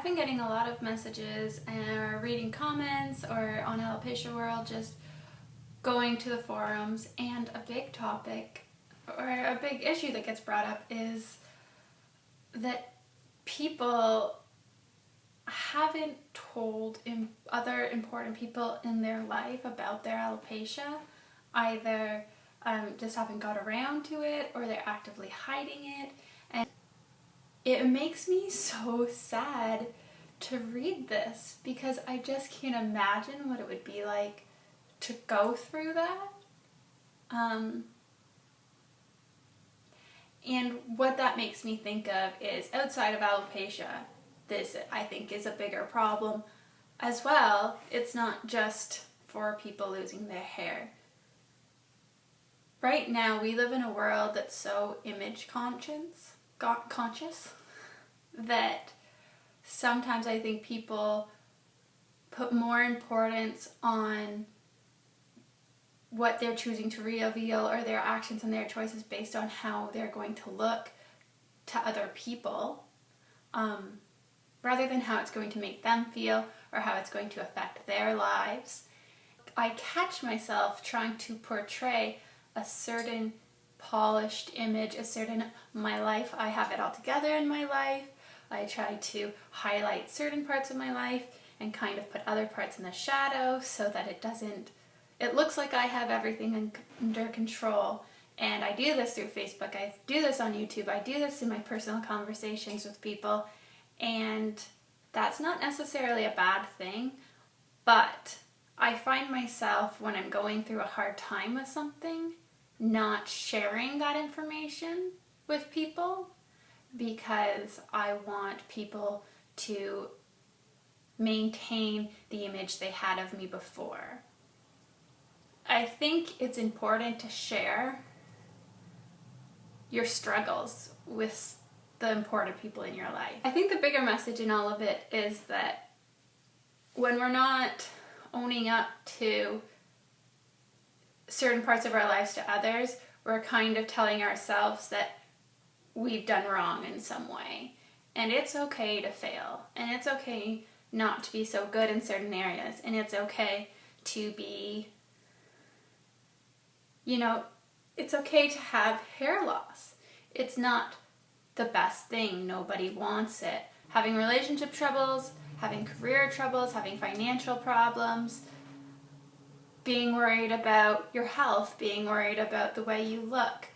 I've been getting a lot of messages or reading comments or on Alopecia World, just going to the forums, and a big topic or a big issue that gets brought up is that people haven't told other important people in their life about their alopecia. Either just haven't got around to it, or they're actively hiding it. And it makes me so sad to read this, because I just can't imagine what it would be like to go through that. And what that makes me think of is, outside of alopecia, this I think is a bigger problem as well. It's not just for people losing their hair. Right now we live in a world that's so image conscious that sometimes I think people put more importance on what they're choosing to reveal, or their actions and their choices based on how they're going to look to other people, rather than how it's going to make them feel or how it's going to affect their lives. I catch myself trying to portray a certain polished image, a certain my life, I have it all together in my life. I try to highlight certain parts of my life and kind of put other parts in the shadow so that it looks like I have everything under control. And I do this through Facebook, I do this on YouTube, I do this in my personal conversations with people, and that's not necessarily a bad thing, but I find myself, when I'm going through a hard time with something, not sharing that information with people, because I want people to maintain the image they had of me before. I think it's important to share your struggles with the important people in your life. I think the bigger message in all of it is that when we're not owning up to certain parts of our lives to others, we're kind of telling ourselves that we've done wrong in some way. And it's okay to fail, and it's okay not to be so good in certain areas, and it's okay to be, it's okay to have hair loss. It's not the best thing. Nobody wants it. Having relationship troubles, having career troubles, having financial problems, being worried about your health, being worried about the way you look.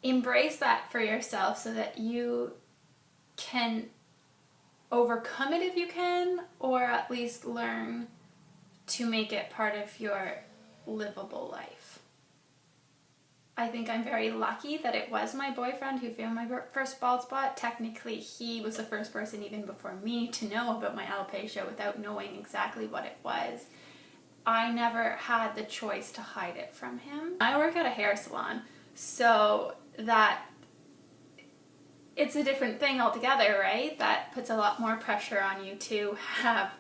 Embrace that for yourself so that you can overcome it if you can, or at least learn to make it part of your livable life. I think I'm very lucky that it was my boyfriend who found my first bald spot. Technically, he was the first person, even before me, to know about my alopecia without knowing exactly what it was. I never had the choice to hide it from him. I work at a hair salon, so that it's a different thing altogether, right? That puts a lot more pressure on you to have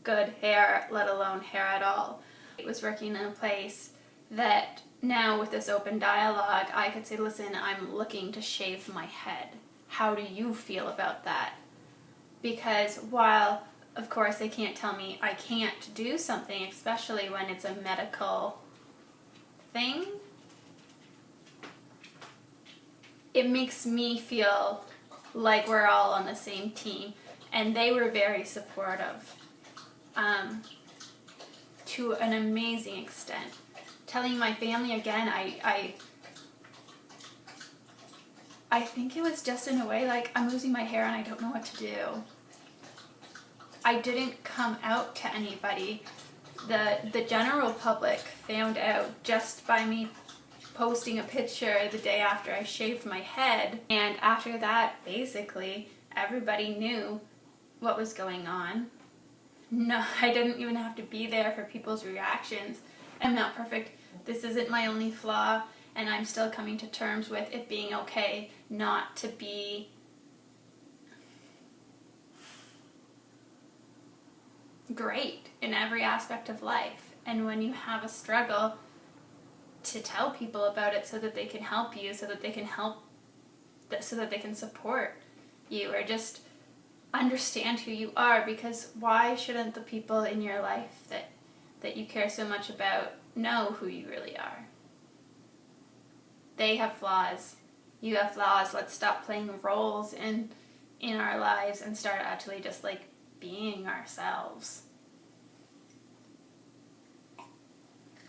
good hair, let alone hair at all. I was working in a place that now, with this open dialogue, I could say, listen, I'm looking to shave my head. How do you feel about that? Because while, of course, they can't tell me I can't do something, especially when it's a medical thing, it makes me feel like we're all on the same team. And they were very supportive, to an amazing extent. Telling my family again, I think it was just in a way like, I'm losing my hair and I don't know what to do. I didn't come out to anybody. The general public found out just by me posting a picture the day after I shaved my head. And after that, basically, everybody knew what was going on. No, I didn't even have to be there for people's reactions. I'm not perfect. This isn't my only flaw, and I'm still coming to terms with it being okay not to be great in every aspect of life. And when you have a struggle, to tell people about it so that they can help you, so that they can support you, or just understand who you are, because why shouldn't the people in your life that you care so much about know who you really are? They have flaws. You have flaws. Let's stop playing roles in our lives and start actually just like being ourselves.